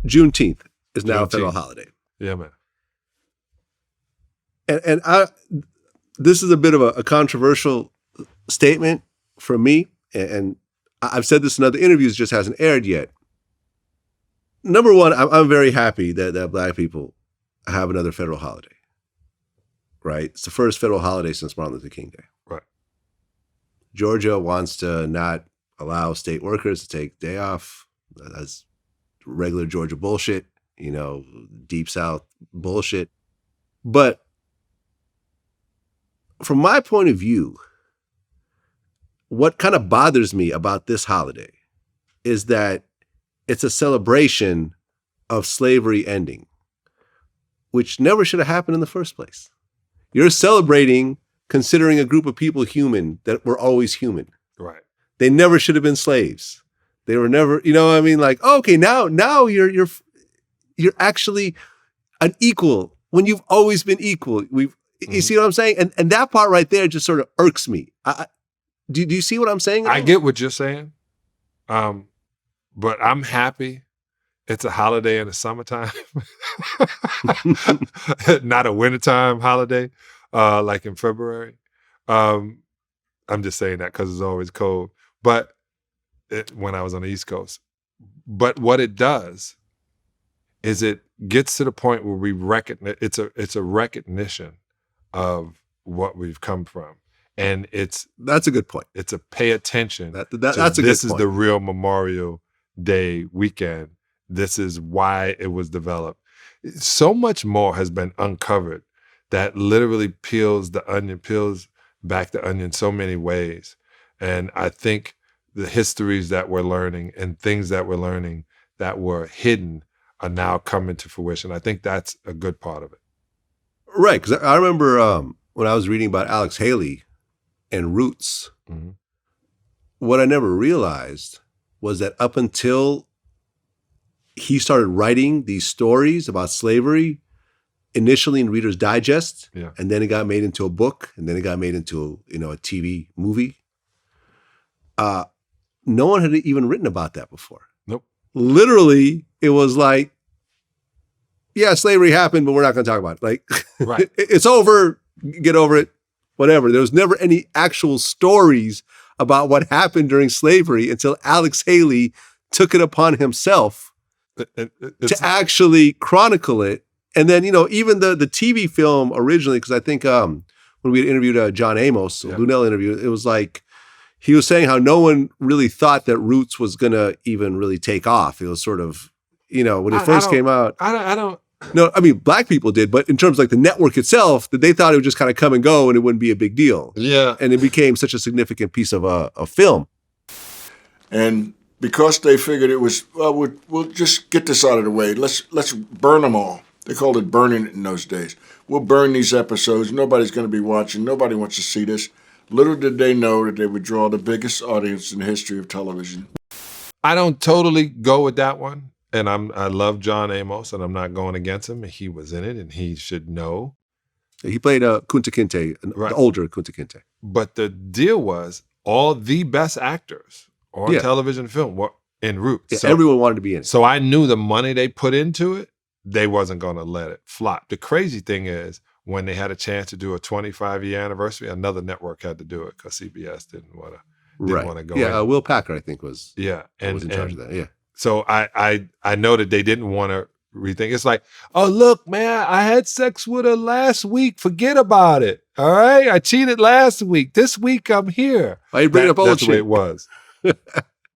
Juneteenth is now a federal holiday. Yeah, man. And this is a bit of a controversial statement from me, and I've said this in other interviews, just hasn't aired yet. Number one, I'm very happy that Black people have another federal holiday, right? It's the first federal holiday since Martin Luther King Day. Right. Georgia wants to not allow state workers to take day off. That's regular Georgia bullshit, deep South bullshit. But from my point of view, what kind of bothers me about this holiday is that it's a celebration of slavery ending, which never should have happened in the first place. You're celebrating considering a group of people human that were always human. Right. They never should have been slaves. They were never, like, okay, now you're actually an equal when you've always been equal. You see what I'm saying? And that part right there just sort of irks me. Do you see what I'm saying? I get what you're saying. But I'm happy it's a holiday in the summertime, not a wintertime holiday, like in February. I'm just saying that because it's always cold. But when I was on the East Coast. But what it does is it gets to the point where we recognize it's a recognition of what we've come from. And that's a good point. It's a pay attention. That's a good point. This is the real Memorial Day weekend. This is why it was developed. So much more has been uncovered that literally peels back the onion so many ways. And I think the histories that we're learning and things that we're learning that were hidden are now coming to fruition. I think that's a good part of it. Right, because I remember when I was reading about Alex Haley and Roots, what I never realized was that up until he started writing these stories about slavery, initially in Reader's Digest, and then it got made into a book, and then it got made into a TV movie. No one had even written about that before. Nope. Literally, it was like, yeah, slavery happened, but we're not going to talk about it. Like, right. It's over, get over it, whatever. There was never any actual stories about what happened during slavery until Alex Haley took it upon himself to actually chronicle it. And then, even the TV film originally, because I think when we had interviewed John Amos, Lunell interview, it was like, he was saying how no one really thought that Roots was going to even really take off. It was sort of, when it first came out. I don't. No, I mean, Black people did, but in terms of like the network itself, that they thought it would just kind of come and go and it wouldn't be a big deal. Yeah. And it became such a significant piece of a film. And because they figured it was, well, we'll just get this out of the way. Let's burn them all. They called it burning it in those days. We'll burn these episodes. Nobody's going to be watching. Nobody wants to see this. Little did they know that they would draw the biggest audience in the history of television. I don't totally go with that one. And I love John Amos, and I'm not going against him. He was in it, and he should know. He played Kunta Kinte, the older Kunta Kinte. But the deal was all the best actors on television and film were en route. Yeah, so everyone wanted to be in it. So I knew the money they put into it, they wasn't going to let it flop. The crazy thing is, when they had a chance to do a 25-year anniversary, another network had to do it because CBS didn't want to go in. Yeah, Will Packer, I think, was in charge of that. Yeah. So I know that they didn't want to rethink. It's like, oh, look, man, I had sex with her last week. Forget about it. All right? I cheated last week. This week, I'm here. Why you bring up old that's shit? the way it was.